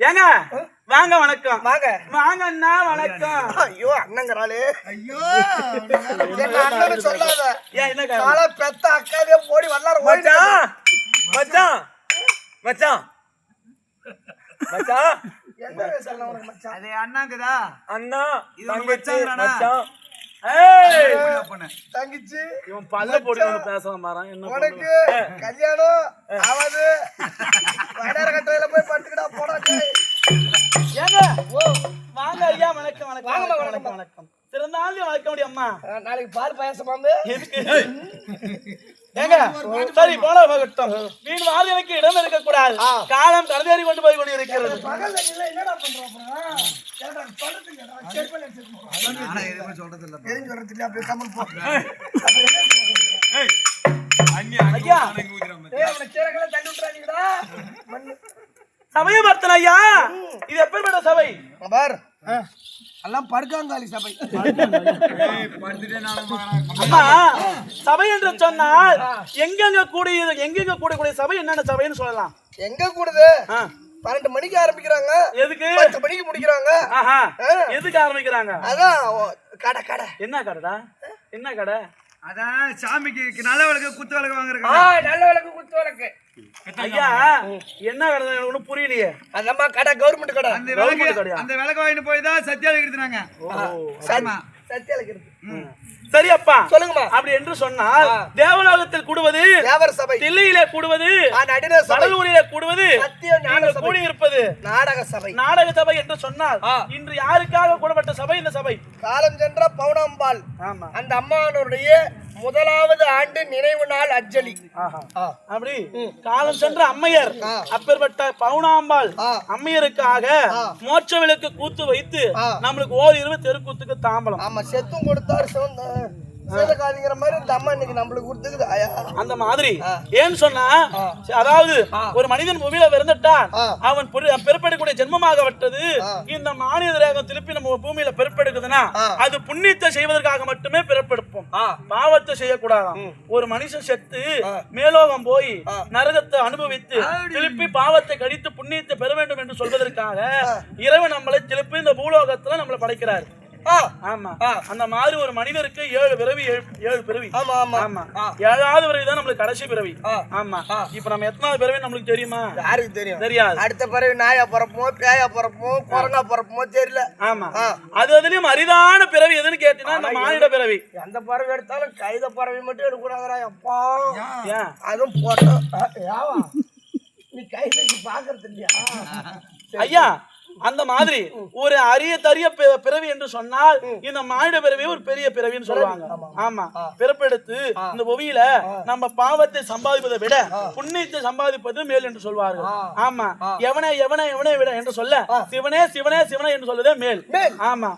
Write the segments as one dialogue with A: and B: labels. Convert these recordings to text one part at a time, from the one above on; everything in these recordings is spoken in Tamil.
A: ஏங்க வாங்க வணக்கம் வாங்க வாங்க அண்ணா வணக்கம்.
B: ஐயோ அண்ணங்கறாளே ஐயோ என்ன அண்ணன்னு சொல்லாத.
A: ஏன் என்ன
B: கால பெத்த அக்காவே ஓடி வல்லார
A: மச்சான் மச்சான் மச்சான் மச்சான்
B: என்ன பேசலாம் உனக்கு மச்சான்?
C: அதே அண்ணாங்கதா
A: அண்ணா
C: இது மச்சான்
A: மச்சான். ஏய்
B: தங்கிச்சி
A: இவன் பல்ல போடி வந்து பேசலாம் மாறான். என்ன
B: உனக்கு கல்யாணம் ஆவது வடர கட்டையில போய் படுத்துக்கடா போடா டேய்.
A: ஏங்க வாங்க ஐயா வணக்கம் வணக்கம் வாங்க வணக்கம் வணக்கம். சிறந்தாலும் வணக்கம் முடியும் அம்மா.
B: நாளைக்கு பால் பாயாசம் வந்து
A: எதுக்கு ஏங்க சரி போல போகட்டும். வீண் வாழ் எனக்கு இடம் இருக்க கூடாது. காலம் கடந்தேறி கொண்டு போய் கொண்டு இருக்கிறது.
B: பகல்ல இல்ல என்னடா பண்ற அப்புறம் கேட்டா சொல்றதுங்கடா செக் பண்ணி வச்சிருக்கோம்.
C: நானே எதுமே சொல்றது இல்ல.
B: எதுவும் சொல்றது இல்ல அப்படியே கமல் போ.
C: ஏய் அண்ணி
A: ஐயா
C: அங்க ஊதுறோம்.
B: ஏய் அவன கீழக்கல தள்ளி விட்டுறாதீங்கடா.
A: சபையை பார்த்தன ஐயா. இது எப்பேற்பட்ட சபை?
B: பார் எல்லாம் படுக்காங்காலி சபை.
C: ஏய் படுத்துட்டே நானும்
A: அம்மா சபை என்று சொன்னால் எங்கெங்க கூடக்கூடிய சபை என்னென்ன சபைன்னு சொல்லலாம்.
B: எங்க கூடுது 12 மணிக்கு ஆரம்பிக்கிறாங்க.
A: எதுக்கு
B: 10 மணிக்கு முடிக்கிறாங்க.
A: ஆஹா எதுக்கு ஆரம்பிக்கிறாங்க?
B: அதான் கடை கடை.
A: என்ன கடைடா? என்ன கடை?
C: அதான் சாமிக்கு நல்ல விளக்கு குத்து விளக்கு வாங்குறேன்.
B: நல்ல விளக்கு குத்து விளக்கு.
A: ஐயா என்ன கடை ஒன்னும் புரியலையே.
B: அதம்மா கடை கவர்மெண்ட் கடை.
C: அந்த விளக்கு வாங்கிட்டு போய் தான் சத்தியால எடுத்துறாங்க.
B: சத்தியால இருக்கு.
A: சரி அப்பா
B: சொல்லுங்கம்மா.
A: அப்படி என்று சொன்னால் தேவலோகத்தில் கூடுவது
B: தேவர் சபை,
A: தில்லையிலே கூடுவது
B: நடின சபை,
A: கடலூரிலே கூடுவது
B: சத்திய ஞான சபை,
A: கூடி இருப்பது
B: நாடக சபை.
A: நாடக சபை என்று சொன்னால் இன்று யாருக்காக கூடப்பட்ட சபை இந்த சபை?
B: காலம் சென்ற பவுனாம்பாள் அந்த அம்மானுடைய முதலாவது ஆண்டு நினைவு நாள் அஞ்சலி.
A: அப்படி காலம் சென்ற அம்மையர் அப்பேற்பட்ட பவுனாம்பாள் அம்மையருக்காக மோட்ச விளக்கு கூத்து வைத்து நம்மளுக்கு ஓரிரவு தெருக்கூத்துக்கு தாம்பலம்.
B: ஆமா செத்தும் கொடுத்தாரு சேதக்காதிங்கிற மாதிரி இந்த அம்மா இன்னைக்கு நம்மளுக்கு கொடுத்துக்குது.
A: அந்த மாதிரி ஏன்னு சொன்னா அதாவது ஒரு மனிதன் பூமியில பிறந்துட்டான் அவன் பிறப்பெடுக்கக்கூடிய ஜென்மமாகப்பட்டது இந்த மானிய ரேகம் திருப்பி நம்ம பூமியில பிறப்பெடுக்குதுன்னா அது புண்ணியத்தை செய்வதற்காக மட்டுமே பிறப்பெடுப்போம், பாவத்தை செய்யக்கூடாதாம். ஒரு மனுஷன் செத்து மேலோகம் போய் நரகத்தை அனுபவித்து திருப்பி பாவத்தை கழித்து புண்ணியத்தை பெற வேண்டும் என்று சொல்வதற்காக இறைவன் நம்மளை திருப்பி இந்த பூலோகத்துல நம்மளை படைக்கிறார். ஆமா அந்த மாதிரி ஒரு மனிதருக்கு 7 பிறவி 7 பிறவி.
B: ஆமா ஆமா ஆமா
A: 7வது பிறவி தான் நம்மளுக்கு கடைசி பிறவி. ஆமா இப்ப நம்ம எத்தனாவது பிறவி நம்மளுக்கு தெரியுமா?
B: யாருக்கு தெரியும்?
A: தெரியாது.
B: அடுத்த பிறவி நாயா பிறப்போமோ பேயா பிறப்போமோ கொரோனா பிறப்போமோ தெரியல.
A: ஆமா அதுலயும் அரிதான பிறவி எதுன்னு கேட்டீங்கன்னா இந்த மானிட பிறவி.
B: எந்த பறவை எடுத்தாலும் கைத பறவை மட்டும் எடுக்கூடாதா அப்பா?
A: ஏன்
B: அதுவும் போட்டோம் நீ கைதுக்கு பாக்குறது இல்லையா
A: ஐயா? அந்த மாதிரி ஒரு அரிய தரிய பிறவி என்று சொன்னால் இந்த மானிட பிறவி ஒரு பெரிய பிறவின்னு சொல்லுவாங்க. ஆமா பிறப்பெடுத்து இந்த புவியில நம்ம பாவத்தை சம்பாதிப்பதை விட புண்ணியத்தை சம்பாதிப்பது மேல் என்று சொல்வார்கள். ஆமா எவனே எவனே எவனே விட என்று சொல்ல சிவனே சிவனே சிவனே என்று சொல்வதே மேல். ஆமா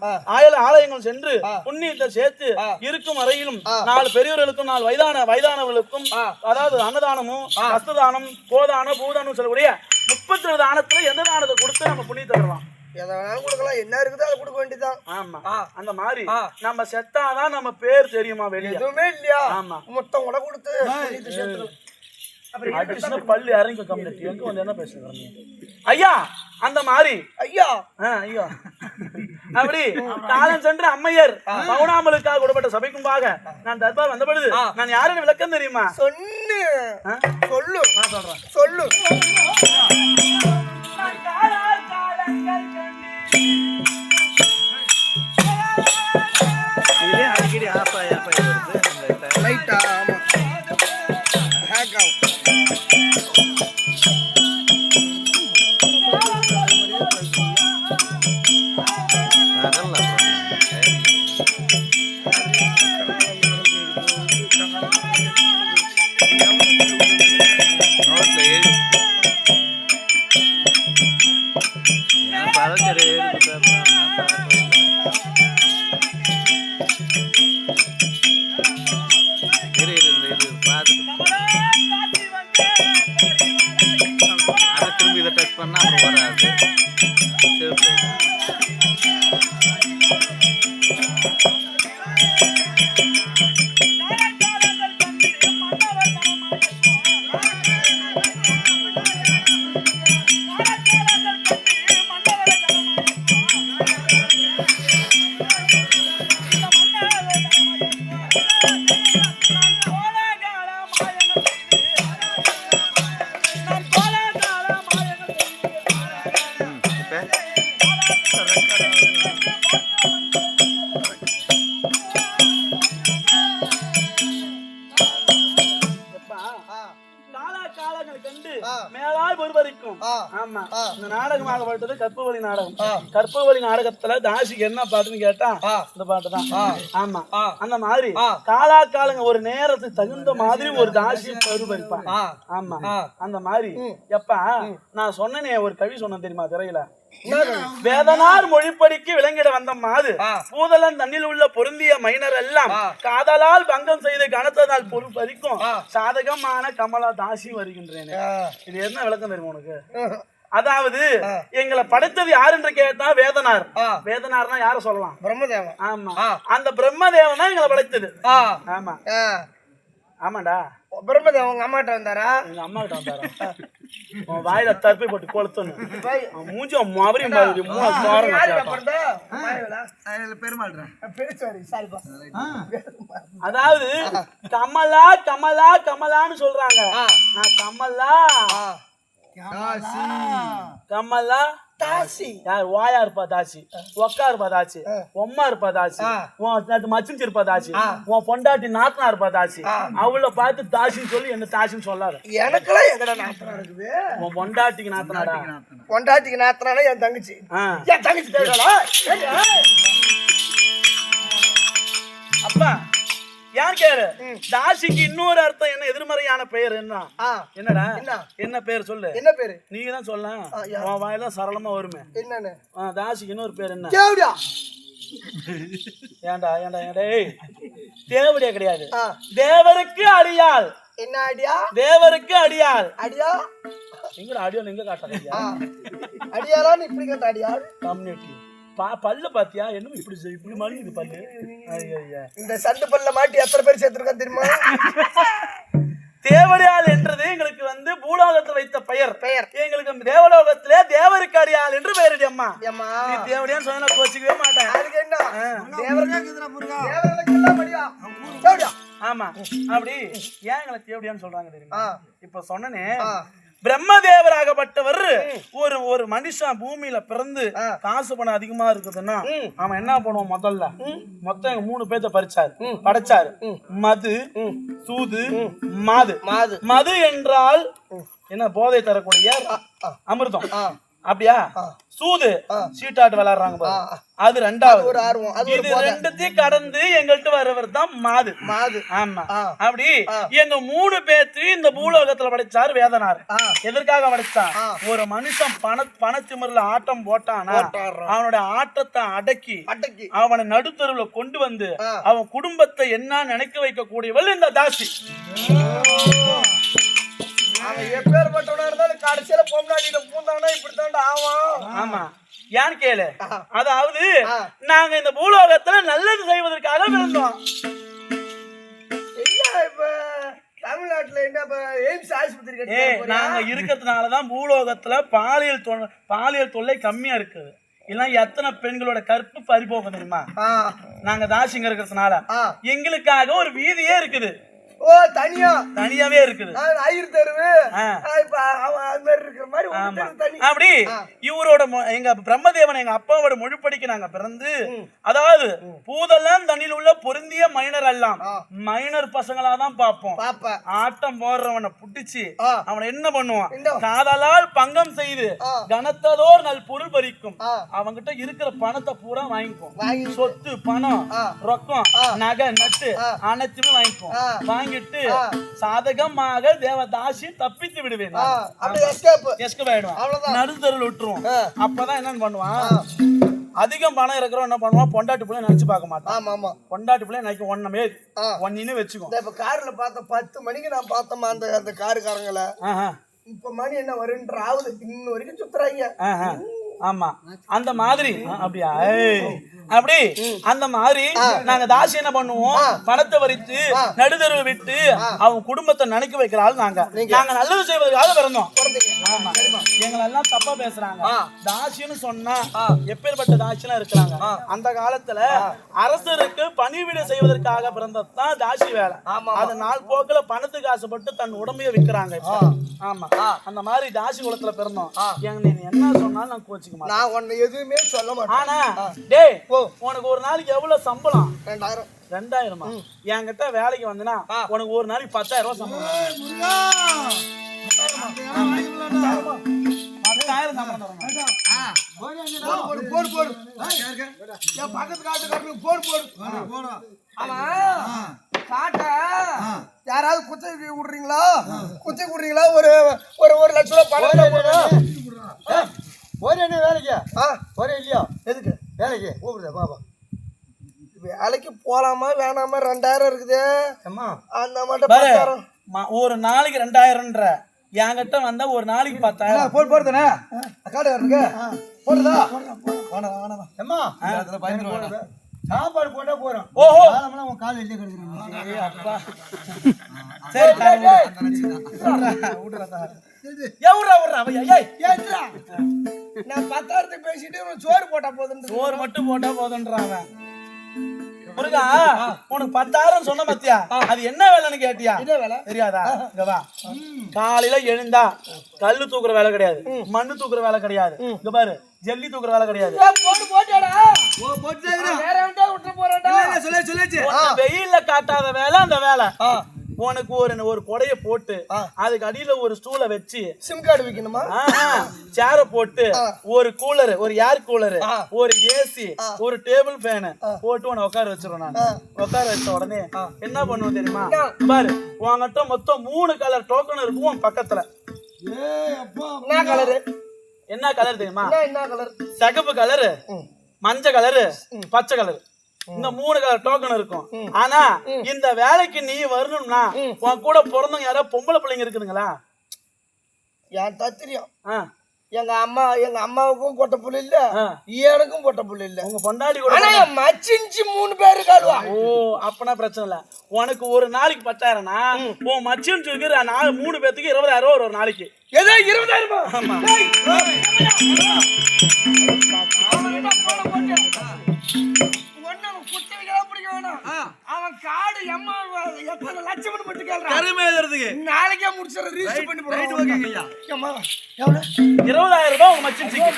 A: ஆலயங்கள் சென்று புண்ணியத்தை சேர்த்து இருக்கும் வரையிலும் 4 பெரியவர்களுக்கும் 4 வயதானவர்களுக்கும் அதாவது அன்னதானமும் ஹஸ்ததானம் கோதானம் பூதானம் சொல்லக்கூடிய 32 தானத்துல எந்த தானத்தை கொடுத்து நம்ம புண்ணியத்தை தரலாம்?
B: கொடுக்கலாம். என்ன இருக்குது அதை கொடுக்க வேண்டியதான்.
A: ஆமா அந்த மாதிரி நம்ம செத்தாதான் நம்ம பேர் தெரியுமா? வெளியே
B: எதுவுமே இல்லையா?
A: ஆமா
B: மொத்தம் கூட கொடுத்து
A: பள்ளி இறங்கி கம்யூனிட்டி எங்க வந்து என்ன பேசுறீங்க ஐயா? அந்த மாதிரி
B: ஐயா
A: ஐயா அப்படி காலம் சென்று அம்மையர் பவுனாமலுக்காக விடப்பட்ட சபைக்கும்பாக நான் தர்பார் வந்த பொழுது நான் யாருன்னு விளக்கம் தெரியுமா?
B: சொல்லு சொல்லு
A: நான் சொல்றேன்.
B: சொல்லு.
C: அடிக்கடி ஆஃப் ஆகி வருது
B: லைட்டா. ஆமா ஹேக் ஆகும்.
C: திரும்பி இதை டச் பண்ணா அப்புறம் வராது.
A: மேலால் ஒருவரைக்கும். ஆமா, இந்த நாடகமாகப்பட்டது கற்பவழி நாடகம். கற்பவழி நாடகத்துல தாசிக்கு என்ன பாட்டுன்னு கேட்டா இந்த பாட்டு தான். ஆமா, அந்த மாதிரி காலா காலங்க ஒரு நேரத்துக்கு தகுந்த மாதிரி ஒரு தாசி பருவரிப்பான். ஆமா, அந்த மாதிரி எப்பா நான் சொன்னனே ஒரு கவி சொன்ன தெரியுமா திரையில? வேதனார் மொழிப்படிக்கு விளங்கிட வந்த மாது பூதலன் தண்ணில் உள்ள பொருந்திய மைனர் எல்லாம் காதலால் பங்கம் செய்து கனத்ததால் பொருள் பறிக்கும் சாதகமான கமலா தாசி வருகின்றேன். இது என்ன விளக்கம் தெரியுமா உனக்கு? அதாவது எங்களை படைத்தது யாரு என்று கேட்டா வேதனார். வேதனார்னா யார சொல்லலாம்?
B: பிரம்மதேவன்.
A: ஆமா, அந்த பிரம்மதேவன் தான் எங்களை படைத்தது. ஆமா ஆமாண்டா,
B: பிரம்மதேவன் உங்க அம்மாட்ட வந்தாரா?
A: எங்க அம்மா கிட்ட வந்தாரா? உன் வாயில தற்பை போட்டு கொளுத்தணும் மூஞ்சி மாவரையும் அதாவது கமலா கமலா கமலான்னு சொல்றாங்க. நான் கமலா கமலா தாசி. யார் வாயா இருப்பா தாசி, ஒக்கா இருப்பா தாசி, ஒம்மா இருப்பா தாசி, மச்சிஞ்சி இருப்பா தாசி, உன் பொண்டாட்டி நாத்தனா இருப்பா தாசி. அவளை பார்த்து தாசின்னு சொல்லி என்ன தாசின்னு சொல்லாரு.
B: எனக்குலாம் எங்கடா நாத்தனா இருக்குது?
A: உன் பொண்டாட்டிக்கு நாத்தனாடா?
B: பொண்டாட்டிக்கு நாத்தனா என் தங்கச்சி. என் தங்கச்சி தேவையா? அப்பா
A: ஏன் கேரு தாசிக்கு இன்னொரு அர்த்தம் என்ன? எதிர்மறையான பெயர் என்ன? என்னடா என்ன பேர் சொல்லு?
B: என்ன பேரு?
A: நீங்க தான் சொல்ல, உன் வாயில சரளமா வருமே.
B: என்னன்னு?
A: தாசிக்கு இன்னொரு பேர் என்ன?
B: தேவடியா.
A: ஏண்டா ஏண்டா ஏண்டா தேவடியா கிடையாது, தேவருக்கு அடியாள்.
B: என்ன அடியா?
A: தேவருக்கு அடியாள்.
B: அடியா
A: எங்கடா அடியாள் எங்க காட்டுறீங்க?
B: அடியாளான்னு இப்படி கேட்ட அடியாள்
A: கம்யூனிட்டி பல்லு பாத்தியா? என்ன இப்படி இப்படி மழுங்குது பல்லு.
B: இந்த சண்டு பல்ல மாட்டி எத்தனை பேர் சேர்த்திருக்கான் தெரியுமா?
A: தேவடியாள் என்றது எங்களுக்கு பூலோகத்தில் வைத்த பெயர். எங்களுக்கு தேவலோகத்திலே தேவருக்கு அடியாள் என்று பெயரடி. அம்மா நீ தேவடியான்னு சொன்னா கோச்சிக்கவே மாட்டேன். ஆமா, அப்படி ஏன் எங்களை தேவடியான்னு சொல்றாங்க தெரியுமா? இப்ப சொன்னனே பிரம்மதேவராகப்பட்டவர் ஒரு மனுஷன் பூமியில பிறந்து காசு பணம் அதிகமா இருக்குதுன்னா அவன் என்ன பண்ணுவான்? முதல்ல மொத்தம் 3 பேர்த்த படைச்சாரு. மது, சூது, மாது. மது என்றால் என்ன? போதை தரக்கூடிய அமிர்தம். அப்படியா? சூது சீட்டாட்டு விளையாடுறாங்க, அது ரெண்டாவது. இது ரெண்டுத்தையும் கடந்து எங்கள்கிட்ட வரவர் தான் மாது. ஆமா, அப்படி எங்க 3 பேர்த்து இந்த பூலோகத்துல படைச்சாரு வேதனார். எதற்காக படைச்சான்? ஒரு மனுஷன் பணத்திமிரல ஆட்டம் போட்டானா அவனுடைய ஆட்டத்தை அடக்கி அவனை நடுத்தருவுல கொண்டு வந்து அவன் குடும்பத்தை என்ன நினைக்க வைக்க கூடியவள் இந்த தாசி.
B: எப்பேற்பட்டவனா இருந்தாலும் கடைசியில பொம்னாடியில பூந்தாங்கன்னா இப்படித்தாண்டா ஆவான்.
A: ஆமா, ஏன்னு கேளு. அதாவது நாங்க இந்த பூலோகத்துல நல்லது செய்வதற்காக பிறந்தோம்.
B: இப்ப தமிழ்நாட்டுல என்ன எய்ம்ஸ் ஆஸ்பத்திரி
A: நாங்க இருக்கிறதுனாலதான் பூலோகத்துல பாலியல் தொல்லை கம்மியா இருக்குது. இல்ல எத்தனை பெண்களோட கற்பு பறிபோகும் தெரியுமா? நாங்க தாசிங்க இருக்கிறதுனால எங்களுக்காக ஒரு வீதியே இருக்குது.
B: ஓ,
A: தனியாவே இருக்குது.
B: ஐயர் தெருவு அது மாதிரி இருக்கிற மாதிரி
A: அப்படி இவரோட எங்க பிரம்மதேவன் எங்க அப்பாவோட மொழிப்படிக்கு நாங்க பிறந்து, அதாவது பூதெல்லாம் தண்ணியில் உள்ள பொருந்திய மைனர் எல்லாம் மைனர் பசங்களா தான் பார்ப்போம். ஆட்டம் போடுறவனை புடிச்சு அவனை என்ன பண்ணுவான், காதலால் பங்கம் செய்து கனத்ததோர் நல் பொருள் பறிக்கும். அவங்கிட்ட இருக்கிற பணத்தை பூரா வாங்கிக்கும். சொத்து பணம் ரொக்கம் நகை நட்டு அனைத்துமே வாங்கிக்கும். வாங்கிட்டு சாதகமாக தேவதாசி தப்பித்து விடுவேன். நடுத்தருள் விட்டுருவோம். அப்பதான் என்னன்னு பண்ணுவான், அதிகம் பணம் இருக்கிறவன் என்ன பண்ணுவான், பொண்டாட்டி பிள்ளை நினைச்சு பார்க்க மாட்டான். பொண்டாட்டி பிள்ளை நினைக்க ஒண்ணுமே ஒன்னு வச்சுக்கோ.
B: இப்ப கார்ல பார்த்த 10 மணிக்கு நான் பார்த்தோமா அந்த காருக்காரங்கள, இப்ப மணி என்ன வருன்ற ஆகுது, இன்னும் வரைக்கும் சுத்துறாங்க.
A: ஆமா, அந்த மாதிரி அப்படியா அப்படி அந்த மாதிரி நாங்க தாசி என்ன பண்ணுவோம், பணத்தை வரித்து நடுதருவை விட்டு அவங்க குடும்பத்தை நினைக்க வைக்கிற ஆள் நாங்க. நாங்க நல்லது செய்வதற்காக பிறந்தோம். ஆமா, எங்களெல்லாம் தப்பா பேசுறாங்க. தாசின்னு சொன்னா எப்பேற்பட்ட தாசிலாம் இருக்கிறாங்க. அந்த காலத்துல அரசருக்கு பணிவிடை செய்வதற்காக பிறந்ததுதான் தாசி வேலை. அது நாள் போக்குல பணத்துக்கு ஆசைப்பட்டு தன் உடம்பையே விற்கிறாங்க. ஆமா, அந்த மாதிரி தாசி குலத்துல பிறந்தோம். நீ என்ன சொன்னாலும் நான் கோச்சிக்க மாட்டேன்.
B: நான் உன்னை எதுவுமே சொல்ல மாட்டேன்.
A: ஆனா டேய், உனக்கு ஒரு நாளைக்கு எவ்வளவு சம்பளம்?
B: 2000.
A: என்கிட்ட வேலைக்கு வந்தனா உனக்கு ஒரு நாளைக்கு 10,000 ரூபாய் சம்பளம். 10,000 சம்பளம் தரணும்.
B: போடு என் பக்கத்து காட்டுக்காரனுக்கு போடு. ஆமா, காட்ட யாராவது குச்சை விடுறீங்களா? ஒரு 1 லட்சம் ரூபாய் பணம் போடு.
D: ஒரே என்ன வேலைக்கு? ஒரே இல்லையா? எதுக்கு வேலைக்கு கூப்பிடுற பாபா?
B: வேலைக்கு போலாமா வேணாமா? 2000 இருக்குது. அந்த மட்டும்
A: ஒரு நாளைக்கு 2000ன்ற என்கிட்ட வந்தா ஒரு நாளைக்கு 10,000
D: போடுதானே?
B: காட்டுக்காரனுக்கு போடுதா?
D: அம்மா சாப்பாடு போட்டா போறோம்.
A: ஓஹோ,
D: உன் கால வெளியே கிடக்குறேன்.
A: அப்பா சரி,
B: நான் 10,000 பேசிட்டு சோறு போட்டா போதும்.
A: சோறு மட்டும் போட்டா போதுன்றாங்க. முருகா, உனக்கு 10,000 சொன்ன பத்தியா, அது என்ன வேலைன்னு கேட்டியா? தெரியாதா? இங்க வா. காலையில எழுந்தா கல்லு தூக்குற வேலை கிடையாது, மண்ணு தூக்குற வேலை கிடையாது, இங்க பாரு ஜல்லி தூக்குற வேலை கிடையாது. வெயில்ல காட்டாத வேலை அந்த வேலை. உனக்கு ஒரு கொடைய போட்டு அதுக்கு அடியில ஒரு ஸ்டூல வச்சு
B: சிம் கார்டு வைக்கணுமா?
A: சேர போட்டு ஒரு கூலர், ஒரு ஏர் கூலர், ஒரு ஏசி, ஒரு டேபிள் ஃபேன் போட்டு உன உட்கார வச்சிருவேன். நான் உட்கார வச்ச உடனே என்ன பண்ணுவோம் தெரியுமா? பாரு, உன்கிட்ட மொத்தம் 3 கலர் டோக்கன் இருக்கும் உன் பக்கத்துல. என்ன கலர் தெரியுமா? சிகப்பு கலரு, மஞ்சள் கலரு, பச்சை கலரு. இந்த 3 கலர் டோக்கன் இருக்கும். ஆனா இந்த வேலைக்கு நீ வரணும்னா உன் கூட பிறந்தவங்க யாராவது பொம்பளை பிள்ளைங்க இருக்குதுங்களா?
B: என் தெரியும். எங்க அம்மாவுக்கும் பொட்ட புள்ள இல்ல, எனக்கும் பொட்ட புள்ள இல்ல.
A: உங்க பொண்டாடி கூட
B: மச்சின்ச்சு 3 பேரு காடுவா.
A: ஓ, அப்பனா பிரச்சனை இல்ல. உனக்கு ஒரு நாளைக்கு 10,000னா உன் மச்சின்ச்சு இருக்கிற 3 பேத்துக்கு 20,000 ஒரு நாளைக்கு.
B: ஏதோ 20,000.
A: ஆமா,
B: அவன் காடு எம்மா எத்தனை லட்சம் போட்டு கேள்றான்.
A: கருமை எழுதுறதுக்கு
B: நாளைக்கே முடிச்சற ரீச் பண்ணி போறோம்.
A: ஓகேங்கய்யா.
B: அம்மா எவ்வளவு?
A: 20,000 ரூபாய் உங்க மச்சின்சிக்கு.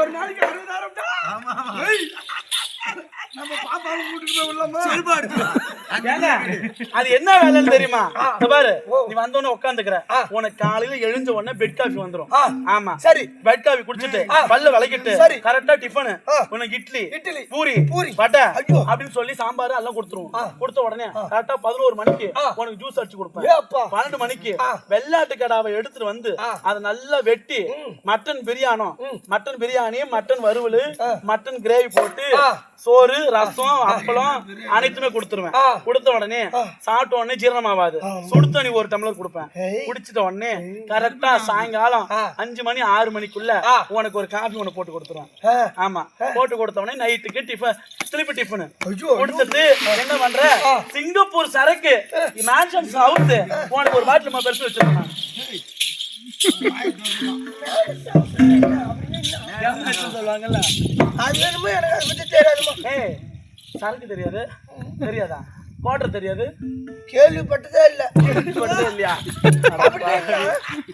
B: ஒரு நாளைக்கு 60,000 டா. ஆமா நம்ம பாப்பாவை கூட்டிட்டு போய் உள்ளமா
A: செல்பாடு. ஏங்க அது என்ன வேலைன்னு தெரியுமா? இந்த பாரு, நீ வந்த உடனே உட்கார்ந்துக்கற. உனக்கு காலையில எழுஞ்ச உடனே பெட் காபி வந்துரும். ஆமா
B: சரி,
A: பெட் காபி குடிச்சிட்டு பல்ல விளக்கிட்டு கரெக்ட்டா டிபன், உனக்கு இட்லி பூரி வடை அப்படினு சொல்லி சாம்பார் எல்லாம் கொடுத்துருவோம். கொடுத்த உடனே கரெக்ட்டா 11 மணிக்கு உனக்கு ஜூஸ் அடிச்சு கொடுப்பேன். 12 மணிக்கு வெள்ளாட்டு கடாவை எடுத்துட்டு வந்து அத நல்லா வெட்டி மட்டன் பிரியாணி, மட்டன் வறுவல், மட்டன் கிரேவி போட்டு சோறு, ரசம், அப்பளம் அனைத்துமே கொடுத்துருவேன். கொடுத்த உடனே சாப்பிட்ட உடனே ஜீரணமாவாது. சுடு தண்ணி 1 டம்ளர் கொடுப்பேன். குடிச்சிட்ட உடனே கரெக்டா சாயங்காலம் 5 மணி 6 மணிக்குள்ள உனக்கு ஒரு காஃபி ஒண்ணு போட்டு கொடுத்துருவேன். ஆமா, போட்டு கொடுத்த உடனே நைட்டுக்கு திருப்பி டிஃபன் கொடுத்துட்டு என்ன பண்ற, சிங்கப்பூர் சரக்கு மேன்ஷன் சவுத் உனக்கு ஒரு பாட்டில் பெருசு வச்சிருக்கேன். எம்எஸ் சொல்லுவாங்கல்ல.
B: அது என்னமோ எனக்கு அதை பத்தி தெரியாதுமா.
A: ஏய் சரக்கு தெரியாது, தெரியாதா? கோட்டர் தெரியாது,
B: கேள்விப்பட்டதே இல்ல.
A: கேள்விப்பட்டதே இல்லையா?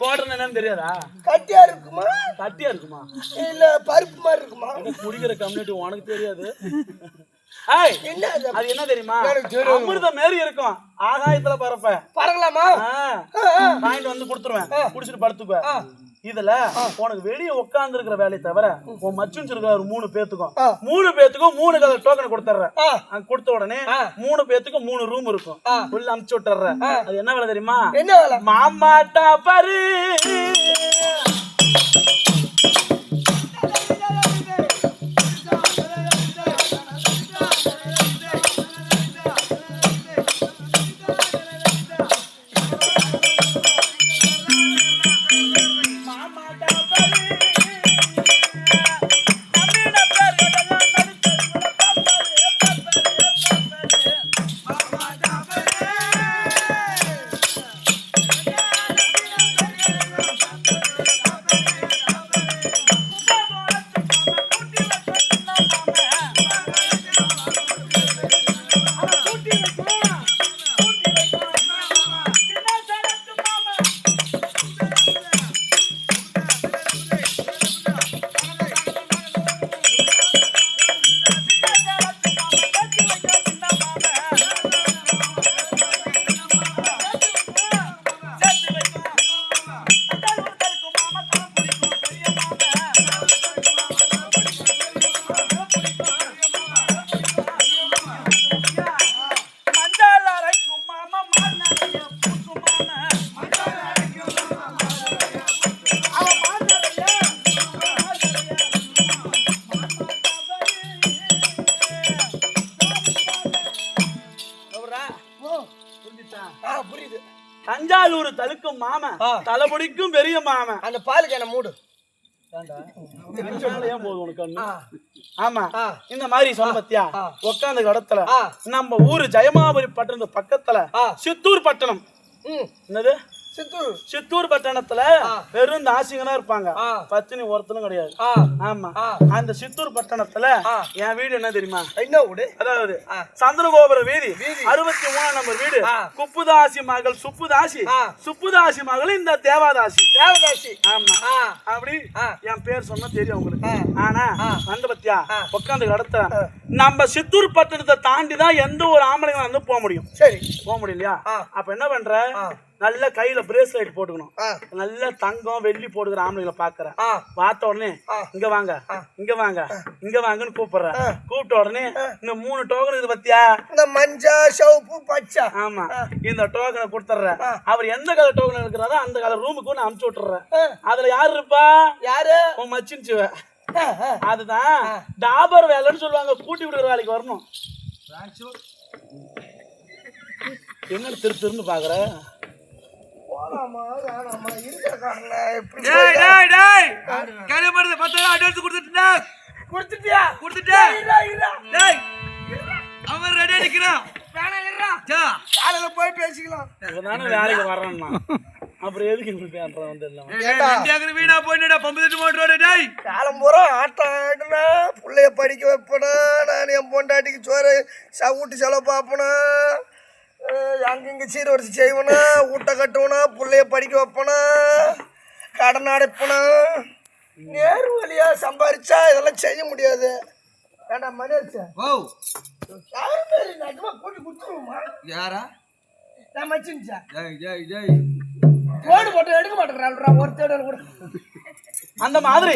A: கோட்டர் என்னன்னு தெரியாதா?
B: கட்டியா இருக்குமா
A: கட்டியா இருக்குமா?
B: இல்ல பருப்பு மாதிரி இருக்குமா?
A: குடிக்கிற கம்யூனிட்டி உனக்கு தெரியாது. ஏய்
B: என்ன அது?
A: அது என்ன தெரியுமா?
B: எனக்கு தெரியும்.
A: அமிர்தம் மாரி இருக்கும், ஆகாயத்துல பறப்ப.
B: பறக்கலாமா?
A: பாயிண்ட் வந்து கொடுத்துருவேன், குடிச்சிட்டு படுத்துக்குவேன். இதுல உனக்கு வெளியே உட்கார்ந்து இருக்கிற வேலையை தவிர உன் மச்சுன்னு இருக்கிற ஒரு 3 பேத்துக்கும் 3 பேத்துக்கும் 3 கலர் டோக்கன் கொடுத்துறேன். கொடுத்த உடனே 3 பேத்துக்கும் 3 ரூம் இருக்கும், உள்ள அமுச்சு விட்டுறேன். அது என்ன வேலை தெரியுமா?
B: என்ன வேலை?
A: மாமாட்டா பாரு
B: புரியுது.
A: தஞ்சாவூர் தழுக்கும் மாமன், தலைமுடிக்கும் பெரிய மாமன்.
B: அந்த பாலுக்கு என்ன மூடு?
A: ஏன் போதும் உனக்கு கண்ணு? ஆமா, இந்த மாதிரி சொல்ல பத்தியா உட்காந்த இடத்துல நம்ம ஊரு ஜெயமாபுரி பட்டணத்து பக்கத்துல சித்தூர் பட்டணம். என்னது
B: சித்தூர்?
A: சித்தூர் பட்டணத்துல வெறும் தாசிங்கனா இருப்பாங்க, பத்தினி ஒருத்தனும் கிடையாது. ஆமா, அந்த சித்தூர் பட்டணத்துல என் வீடு என்ன தெரியுமா?
B: என்ன வீடு?
A: அதாவது சந்திரகோபுர வீதி 63 நம்பர் வீடு. குப்புதாசி மகள் சுப்புதாசி, சுப்புதாசி மகள் இந்த தேவாதாசி.
B: தேவதாசி.
A: ஆமா, அப்படி என் பேர் சொன்னா தெரியும் உங்களுக்கு. ஆனா வந்து பத்தியா உட்காந்து இடத்துல நம்ம சித்தூர் பட்டணத்தை தாண்டிதான் எந்த ஒரு ஆம்பளைங்க வந்து போக முடியும்.
B: சரி,
A: போக முடியலையா? அப்ப என்ன பண்ற, நல்ல கையில பிரேஸ்லெட் போட்டுக்கணும், நல்ல தங்கம் வெள்ளி போட்டுக்கிற ஆம்பளைங்களை பாக்குறேன். பார்த்த உடனே இங்க வாங்க இங்க வாங்க இங்க வாங்கன்னு கூப்பிடுறேன். கூப்பிட்ட உடனே இந்த 3 டோக்கன் இது பத்தியா,
B: இந்த மஞ்சா சிவப்பு பச்சை.
A: ஆமா, இந்த டோக்கனை கொடுத்துட்றேன். அவர் எந்த கலர் டோக்கன் இருக்கிறாரோ அந்த கலர் ரூமுக்கு நான் அனுப்பிச்சு விட்டுறேன். அதுல யாரு இருப்பா?
B: யாரு?
A: உன் மச்சின்ச்சுவ. அதுதான் டாபர் வேலைன்னு சொல்லுவாங்க, கூட்டி விடுற வேலைக்கு வரணும். என்ன திருன்னு பாக்குற?
B: போய் பேசிக்கலாம்.
A: வேலைக்கு வர்றேன்னா அப்புறம் எதுக்கு வந்து
B: காலம் பூரா ஆட்டம் ஆடுனா, பிள்ளைய படிக்க வைப்பனா, நான் என் பொண்டாட்டிக்கு சோறு ஊட்டி செலவு பார்ப்பனா, அங்கங்க சீர் வரிசை செய்வனா, ஊட்ட கட்டுவனா, பிள்ளைய படிக்க வைப்பனா, கடன் அடைப்பனா, நேரு வழியா சம்பாரிச்சா இதெல்லாம் செய்ய முடியாது. வேண்டாம் மணியாச்சு. கூட்டி கொடுத்துருவோமா?
C: யாரா?
B: நான் மச்சின்ச்சா போடு போட்டு எடுக்க மாட்டேங்கிறான் ஒரு தேடல் கூட.
A: அந்த மாதிரி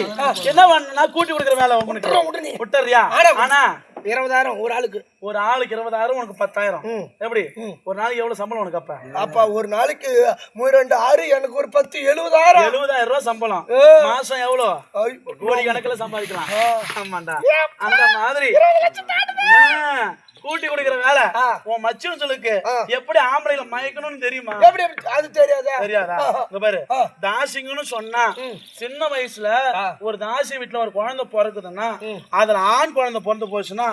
A: என்ன பண்ணா கூட்டி கொடுக்குற வேலை உனக்கு விட்டுறியா? ஆனா
B: 20,000 ஒரு ஆளுக்கு.
A: ஒரு ஆளுக்கு 20,000, உனக்கு 10,000. எப்படி ஒரு நாளைக்கு எவ்வளவு சம்பளம் உனக்கு?
B: அப்ப ஒரு நாளைக்கு 2 6 எனக்கு ஒரு 10 70,000.
A: 70,000 ரூபாய் சம்பளம். மாசம் எவ்வளவு? கோடி கணக்குல சம்பாதிக்கலாம். ஆமாண்டா, அந்த மாதிரி கூட்டி கொடுக்கிற வேலை உன் மச்சுன்னு சொல்லுக்கு எப்படி ஆம்பளைல மயக்கணும்னு தெரியுமா?
B: எப்படி அது தெரியாதா?
A: தெரியாதா? இங்க பாரு, தாசிங்கன்னு சொன்னா சின்ன வயசுல ஒரு தாசி வீட்டுல ஒரு குழந்தை பிறக்குதுன்னா அதுல ஆண் குழந்தை பிறந்து போச்சுன்னா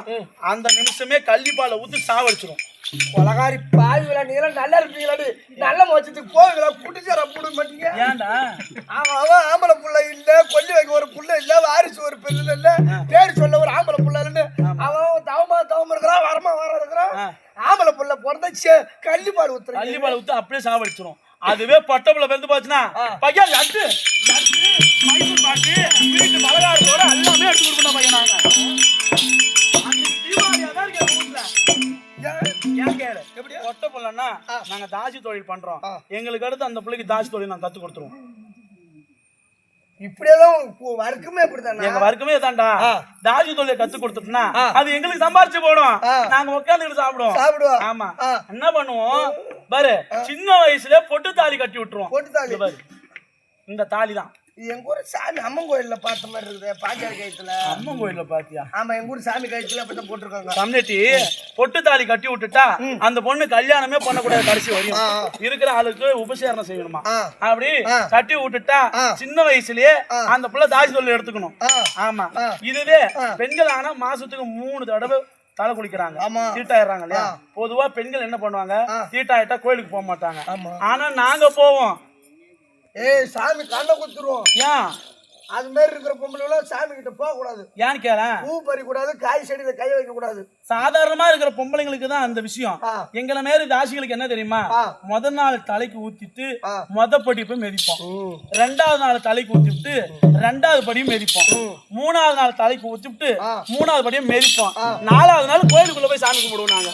A: அந்த நிமிஷமே கள்ளிப்பாலை ஊத்தி சாவடிச்சிடும்.
B: கொலகாரி பாவிகளா, நீங்களும் நல்லா இருப்பீங்களாடி? நல்ல மோச்சத்துக்கு போவீங்களா? குடிச்சார போட மாட்டீங்க.
A: ஏன்டா?
B: அவன் ஆம்பளை புள்ள இல்ல, கொல்லி வைக்க ஒரு புள்ள இல்ல, வாரிசு ஒரு பெண்ணு இல்ல, பேரு சொல்ல ஒரு ஆம்பளை புள்ள இல்ல, அவன் தவமா இருக்கிறான், வரமா இருக்கிறான். ஆம்பளை புள்ள பிறந்த கள்ளிப்பாடு ஊத்துற,
A: கள்ளிப்பாலை ஊத்தி அப்படியே சாவடிச்சிடும். அதுவே பட்டப்புல பிறந்து போச்சுன்னா பையன் லட்டு மைசூர் பாட்டு வீட்டு பலகாரத்தோட எல்லாமே எடுத்து கொடுக்கணும் பையன். ஒட்ட புள்ளன்னா நாங்க தாசி தொழில் பண்றோம், எங்களுக்கு அடுத்து அந்த பிள்ளைக்கு தாசி தொழில் நாங்க கத்து கொடுத்துருவோம்.
B: இப்படியெல்லாம் வர்க்குமே இப்படித்தானே?
A: எங்க வர்க்குமே தான்டா. தாசி தொழிலை கத்து கொடுத்துட்டோம்னா அது எங்களுக்கு சம்பாரிச்சு போடும், நாங்க உட்காந்துக்கிட்டு சாப்பிடுவோம். ஆமா, என்ன பண்ணுவோம் பாரு, சின்ன வயசுல பொட்டு தாலி கட்டி விட்டுருவோம்.
B: பொட்டு தாலி பாரு,
A: இந்த தாலி தான்
B: எங்க ஊர் சாமி அம்மன் கோயில்ல பார்த்த மாதிரி இருக்குது. பாஞ்சாலி கயித்துல
A: அம்மன் கோயில்ல பாத்தியா?
B: ஆமா, எங்க ஊர் சாமி கயித்துல அப்படிதான் போட்டிருக்காங்க.
A: கம்யூனிட்டி பொட்டு தாலி கட்டி விட்டுட்டா அந்த பொண்ணு கல்யாணமே பண்ணக்கூடாது, கடைசி வரையும் இருக்கிற ஆளுக்கு உபசேரணம் செய்யணுமா. அப்படி கட்டி விட்டுட்டா சின்ன வயசுலயே அந்த புள்ள தாசி தொழில் எடுத்துக்கணும். ஆமா, இதுவே பெண்கள் ஆனா மாசத்துக்கு 3 தடவை தலை குளிக்கிறாங்க, தீட்டாயிடுறாங்க இல்லையா? பொதுவா பெண்கள் என்ன பண்ணுவாங்க, தீட்டாயிட்டா கோயிலுக்கு போக மாட்டாங்க. ஆனா நாங்க போவோம்.
B: ஏய், சாமி கண்ணை குத்துருவோம்.
A: ஏன்
B: அது மாதிரி இருக்கிற பொம்பளை சாமி கிட்ட போக கூடாது.
A: ஏன்னு கேளேன்,
B: பூ பறி கூடாது, காய் செடியில கை வைக்க கூடாது.
A: சாதாரணமா இருக்கிற பொம்பளைங்களுக்கு தான் அந்த விஷயம். எங்களை மாரி தாசிகளுக்கு என்ன தெரியுமா, முதல் நாள் தலைக்கு ஊத்திட்டு படி போய் மிதிப்போம், 2வது நாள் தலைக்கு ஊத்திட்டு 2வது படியும் மிதிப்போம், 3வது நாள் தலைக்கு ஊத்திட்டு 3வது படியும் மிதிப்போம், 4வது நாள் கோயிலுக்குள்ள போய் சாமி கும்பிடுவோம். நாங்க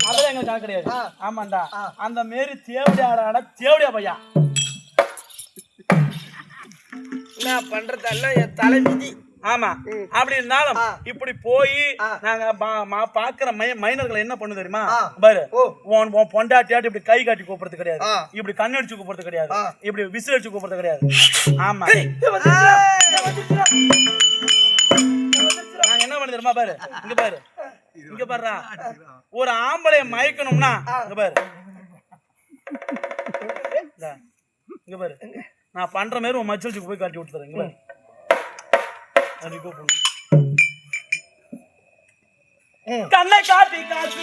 A: அதெல்லாம் எங்களுக்கு கணக்கு கிடையாது. ஆமாண்டா, அந்த மாரி தேவடியாடா தேவடியா பையா
B: நான் பண்றதெல்லாம் என் தலை விதி.
A: ஆமா, அப்படி இருந்தாலும் இப்படி போய் நாங்க பாக்குற மைனர்கள் என்ன பண்ணு தெரியுமா பாரு, பொண்டாட்டியாட்டி இப்படி கை காட்டி கூப்பிடுறது கிடையாது, இப்படி கண்ணடிச்சு கூப்பிடுறது கிடையாது, இப்படி விசில் அடிச்சு கூப்பிடுறது கிடையாது. ஆமா, நாங்க என்ன பண்ணு தெரியுமா பாரு, இங்க பாரு, இங்க பாருடா, ஒரு ஆம்பளைய மயக்கணும்னா இங்க பாரு, இங்க பாரு, நான் பண்ற மாதிரி உன் மச்சலுக்கு போய் காட்டி விட்டு தரேன். இங்க பாரு, கண்ணை காட்டி காசு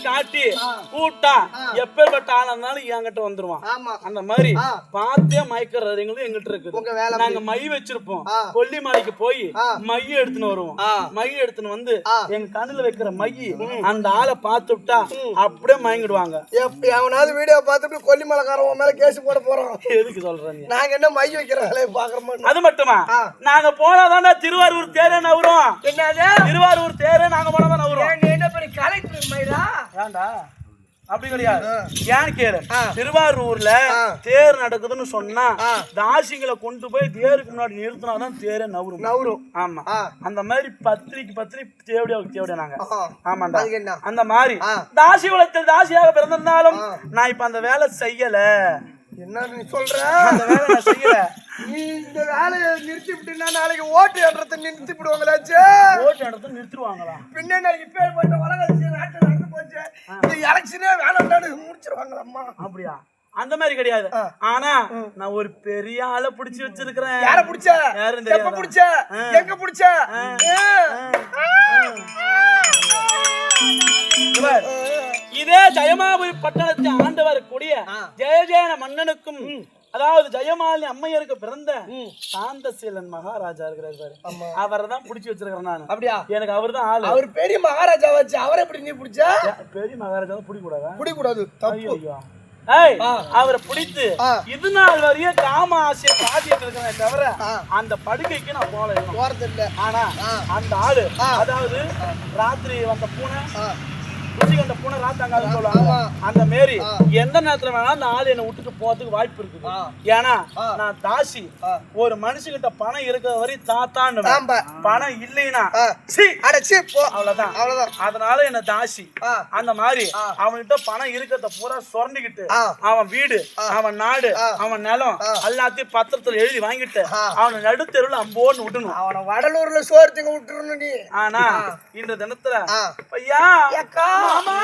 A: காட்டி கூட்டா எப்பேற்பட்ட ஆளா இருந்தாலும் என்கிட்ட வந்துருவான். அந்த மாதிரி பார்த்தே மயக்கிறது எங்களுக்கு எங்கிட்ட இருக்குது. நாங்க மை வச்சிருப்போம், கொல்லிமலைக்கு போய் மைய எடுத்துன்னு வருவோம். மைய எடுத்துன்னு வந்து எங்க கண்ணுல வைக்கிற மைய அந்த ஆளை பார்த்துட்டா அப்படியே மயங்கிடுவாங்க.
B: எவனாவது வீடியோ பார்த்துட்டு கொல்லிமலைக்காரன் மேல கேஸ் போட போறோம்.
A: எதுக்கு சொல்றீங்க?
B: நாங்க என்ன மை வைக்கிற வேலையை பாக்குறோம்.
A: அது மட்டுமா, நாங்க போனாதான்டா திருவாரூர் தேரே நவரும்.
B: என்னது
A: திருவாரூர் தேரே நாங்க போனாதான் நவரும்.
B: என்ன பெரிய கலெக்டர் மயிரா?
A: ஏன்டா அப்படி கிடையாது. ஏன்னு கேளு, திருவாரூர்ல தேர் நடக்குதுன்னு சொன்னா தாசிங்களை கொண்டு போய் தேருக்கு முன்னாடி நிறுத்தினாதான் தேரே நவரும். ஆமா, அந்த மாதிரி பத்திரிக்கை தேவடியா நாங்க. ஆமாண்டா, அந்த மாதிரி தாசி குலத்தில் தாசியாக பிறந்திருந்தாலும் நான் இப்ப அந்த வேலை செய்யல.
B: என்ன நீ சொல்ற?
A: அந்த வேலை நான் செய்யல.
B: நீ இந்த வேலையை நிறுத்தி விட்டுனா நாளைக்கு ஓட்டு ஏற்றத்தை நிறுத்தி விடுவாங்களாச்சு.
A: ஓட்டு ஏற்றத்தை நிறுத்திடுவாங்களா?
B: பின்ன இப்ப போட்ட உலகத்து நாட்டு நடந்து போச்சு, இந்த எலெக்ஷனே வேணாம்னு முடிச்சிருவாங்களம்மா.
A: அப்படியா? அந்த மாதிரி கிடையாது. ஆனா நான் ஒரு பெரிய ஆளை பிடிச்சு வச்சிருக்கிறேன்.
B: யார பிடிச்ச? எப்ப பிடிச்ச? எங்க பிடிச்ச?
A: இதே ஜெயமாபுரி பட்டணத்தை ஆண்டு வரக்கூடிய ஜெயஜேன மன்னனுக்கும் அதாவது ஜெயமாலினி அம்மையருக்கு பிறந்த சாந்தசீலன் மகாராஜா இருக்கிறாரு, அவரை தான் பிடிச்சி வச்சிருக்கிறேன் நான்.
B: அப்படியா?
A: எனக்கு அவர் தான் ஆளு.
B: அவர் பெரிய மகாராஜா வச்சு அவரை எப்படி நீ பிடிச்ச?
A: பெரிய மகாராஜாவை பிடிக்க கூடாதா?
B: பிடிக்க கூடாது, தப்பு.
A: ஏய் அவரை பிடித்து இது நாள் வரையும் காம ஆசையை காட்டிட்டு இருக்கிறேன் தவிர அந்த படுக்கைக்கு நான் போல
B: போறது இல்ல.
A: ஆனா அந்த ஆளு அதாவது ராத்திரி வந்த பூனை ருசி கண்ட பூனை ராத்தாங்காதுன்னு சொல்லுவாங்க அந்த மாரி எந்த நேரத்துல வேணா அந்த ஆளு என்னை விட்டுட்டு போறதுக்கு வாய்ப்பு இருக்குது. ஏன்னா நான் தாசி ஒரு மனுஷங்கிட்ட பணம் இருக்கிற வரை தாத்தான்னு பணம் இல்லைன்னா
B: அடைச்சி போ
A: அவ்வளவுதான்
B: அவ்வளவுதான்.
A: அதனால என்ன தாசி அந்த மாதிரி அவன்கிட்ட பணம் இருக்கிறத பூரா சொரண்டிக்கிட்டு அவன் வீடு அவன் நாடு அவன் நிலம் எல்லாத்தையும் பத்திரத்துல எழுதி வாங்கிட்டு அவனை நடுத்தெருவுல அம்போன்னு விட்டணும்.
B: அவனை வடலூர்ல சோர்த்திங்க விட்டுருணும் நீ.
A: ஆனா இந்த தினத்துல ஐயா
B: அக்கா
A: மாமா